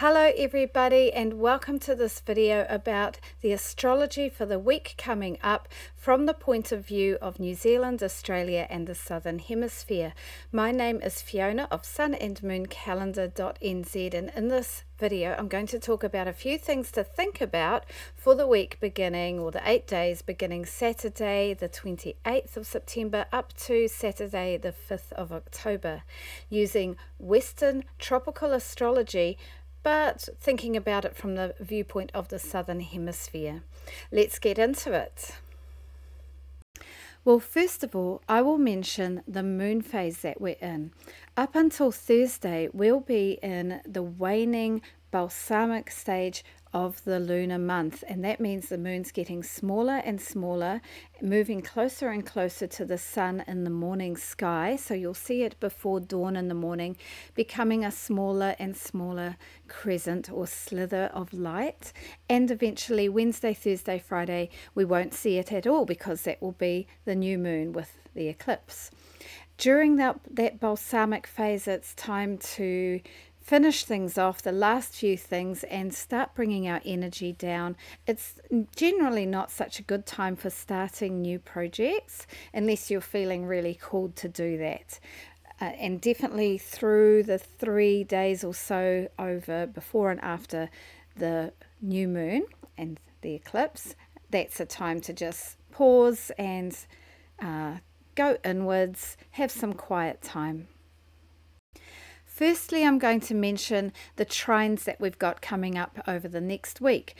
Hello everybody, and welcome to this video about the astrology for the week coming up from the point of view of New Zealand, Australia and the Southern Hemisphere. My name is Fiona of sunandmooncalendar.nz, and in this video I'm going to talk about a few things to think about for the week beginning, or the 8 days beginning Saturday the 28th of September up to Saturday the 5th of October, using Western tropical astrology but thinking about it from the viewpoint of the Southern Hemisphere. Let's get into it. Well, first of all, I will mention the moon phase that we're in. Up until Thursday, we'll be in the waning balsamic stage of the lunar month, and that means the moon's getting smaller and smaller, moving closer and closer to the sun in the morning sky. So you'll see it before dawn in the morning, becoming a smaller and smaller crescent or slither of light, and eventually Wednesday, Thursday, Friday we won't see it at all, because that will be the new moon with the eclipse. During that balsamic phase, it's time to finish things off, the last few things, and start bringing our energy down. It's generally not such a good time for starting new projects unless you're feeling really called to do that. And definitely through the 3 days or so over before and after the new moon and the eclipse, that's a time to just pause and go inwards, have some quiet time. Firstly, I'm going to mention the trines that we've got coming up over the next week.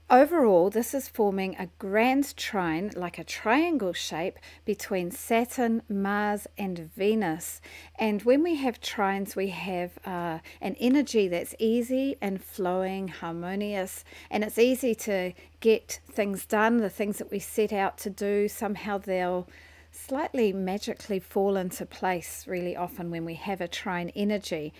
Overall, this is forming a grand trine, like a triangle shape, between Saturn, Mars and Venus. And when we have trines, we have an energy that's easy and flowing, harmonious, and it's easy to get things done. The things that we set out to do, somehow they'll slightly magically fall into place really often when we have a trine energy.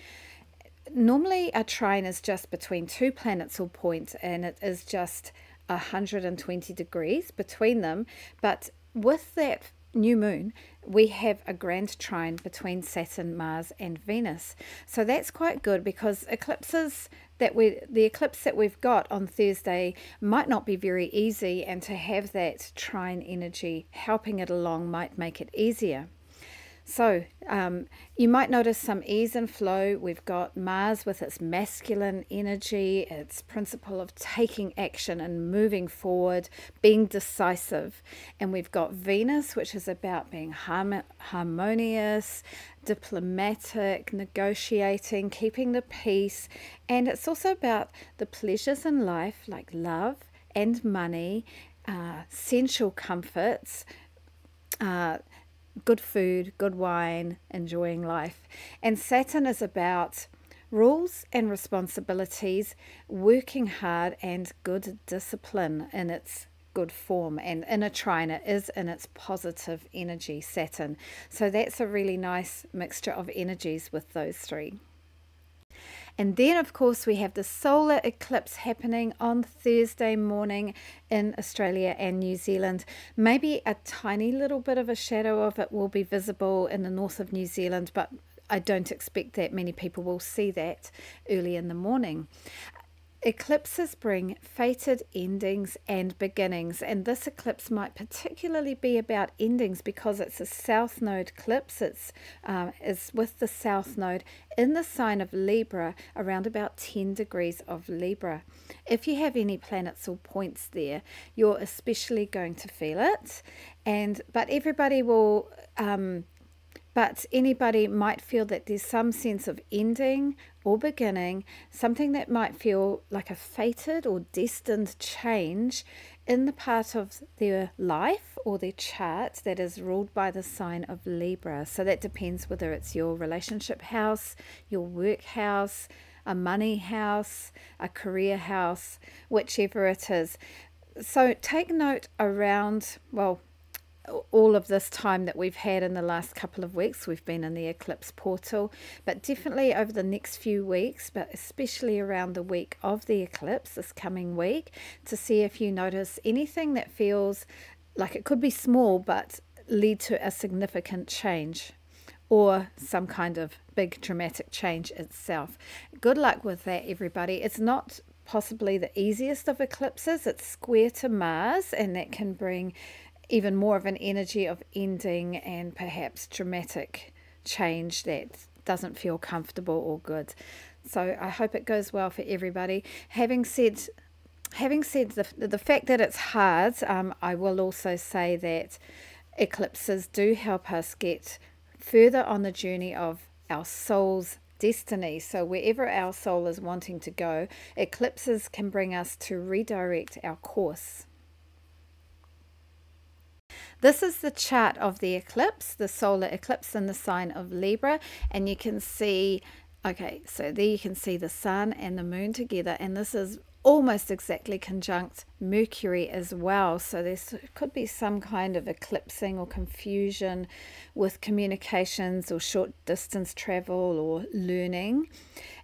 Normally a trine is just between two planets or points, and it is just 120 degrees between them, but with that new moon we have a grand trine between Saturn, Mars and Venus. So that's quite good, because the eclipse that we've got on Thursday might not be very easy, and to have that trine energy helping it along might make it easier. So you might notice some ease and flow. We've got Mars with its masculine energy, its principle of taking action and moving forward, being decisive. And we've got Venus, which is about being harmonious, diplomatic, negotiating, keeping the peace. And it's also about the pleasures in life, like love and money, sensual comforts, good food, good wine, enjoying life. And Saturn is about rules and responsibilities, working hard and good discipline in its good form. And in a trine, it is in its positive energy, Saturn. So that's a really nice mixture of energies with those three. And then, of course, we have the solar eclipse happening on Thursday morning in Australia and New Zealand. Maybe a tiny little bit of a shadow of it will be visible in the north of New Zealand, but I don't expect that many people will see that early in the morning. Eclipses bring fated endings and beginnings, and this eclipse might particularly be about endings because it's a south node eclipse. It's with the south node in the sign of Libra, around about 10 degrees of Libra. If you have any planets or points there, you're especially going to feel it, but everybody will. But anybody might feel that there's some sense of ending or beginning, something that might feel like a fated or destined change in the part of their life or their chart that is ruled by the sign of Libra. So that depends whether it's your relationship house, your work house, a money house, a career house, whichever it is. So take note around, well, all of this time that we've had in the last couple of weeks. We've been in the eclipse portal, but definitely over the next few weeks, but especially around the week of the eclipse this coming week, to see if you notice anything that feels like it could be small but lead to a significant change, or some kind of big dramatic change itself. Good luck with that, everybody. It's not possibly the easiest of eclipses. It's square to Mars, and that can bring even more of an energy of ending and perhaps dramatic change that doesn't feel comfortable or good. So I hope it goes well for everybody. Having said the fact that it's hard, I will also say that eclipses do help us get further on the journey of our soul's destiny. So wherever our soul is wanting to go, eclipses can bring us to redirect our course. This is the chart of the eclipse, the solar eclipse in the sign of Libra, and you can see, okay, so there you can see the sun and the moon together, and this is almost exactly conjunct Mercury as well. So there could be some kind of eclipsing or confusion with communications or short distance travel or learning.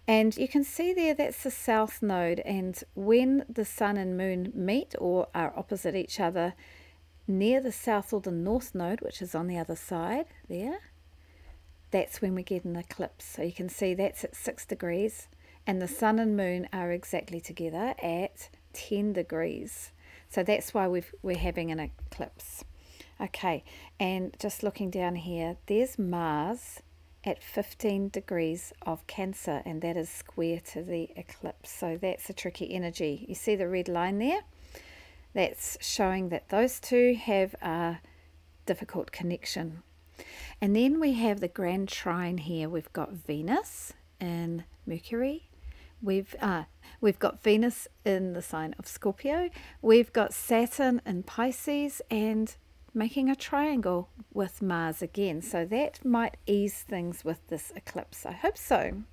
And you can see there that's the south node, and when the sun and moon meet or are opposite each other near the south or the north node, which is on the other side there, that's when we get an eclipse. So you can see that's at 6 degrees, and the sun and moon are exactly together at 10 degrees. So that's why we're having an eclipse. Okay, and just looking down here, there's Mars at 15 degrees of Cancer, and that is square to the eclipse. So that's a tricky energy. You see the red line there? That's showing that those two have a difficult connection. And then we have the grand trine here. We've got Venus in Mercury. We've got Venus in the sign of Scorpio. We've got Saturn in Pisces, and making a triangle with Mars again. So that might ease things with this eclipse. I hope so.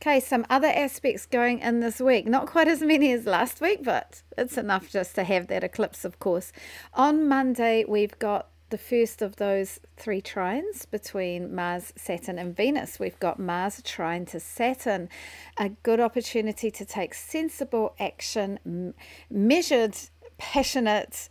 Okay, some other aspects going in this week. Not quite as many as last week, but it's enough just to have that eclipse, of course. On Monday, we've got the first of those 3 trines between Mars, Saturn and Venus. We've got Mars trine to Saturn, a good opportunity to take sensible action, measured, passionate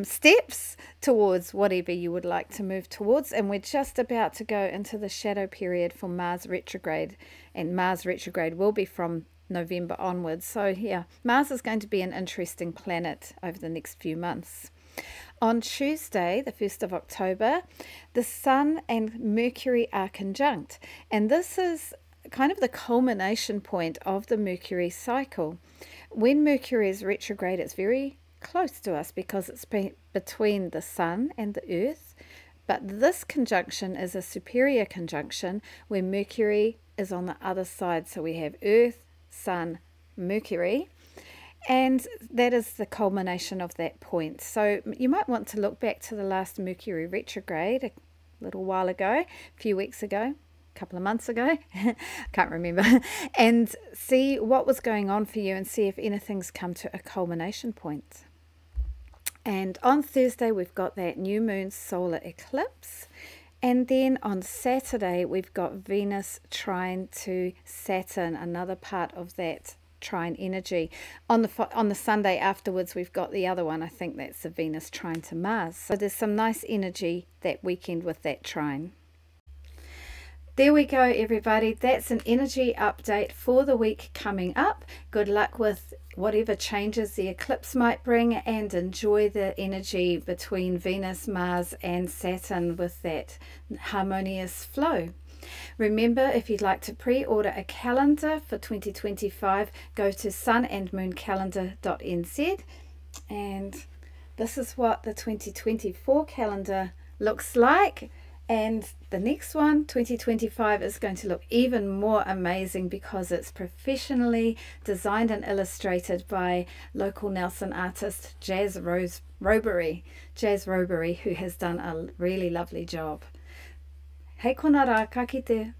steps towards whatever you would like to move towards. And we're just about to go into the shadow period for Mars retrograde, and Mars retrograde will be from November onwards. So yeah, Mars is going to be an interesting planet over the next few months. On Tuesday, the 1st of October, the Sun and Mercury are conjunct, and this is kind of the culmination point of the Mercury cycle. When Mercury is retrograde, it's very close to us because it's between the Sun and the Earth, but this conjunction is a superior conjunction where Mercury is on the other side. So we have Earth, Sun, Mercury, and that is the culmination of that point. So you might want to look back to the last Mercury retrograde a little while ago, a few weeks ago, a couple of months ago, can't remember, and see what was going on for you and see if anything's come to a culmination point. And on Thursday, we've got that new moon solar eclipse. And then on Saturday, we've got Venus trine to Saturn, another part of that trine energy. On the Sunday afterwards, we've got the other one. I think that's the Venus trine to Mars. So there's some nice energy that weekend with that trine. There we go, everybody. That's an energy update for the week coming up. Good luck with whatever changes the eclipse might bring, and enjoy the energy between Venus, Mars and Saturn with that harmonious flow. Remember, if you'd like to pre-order a calendar for 2025, go to sunandmooncalendar.nz, and this is what the 2024 calendar looks like. And the next one, 2025, is going to look even more amazing because it's professionally designed and illustrated by local Nelson artist Jazz Robery, who has done a really lovely job. Hei kona rā, ka kite.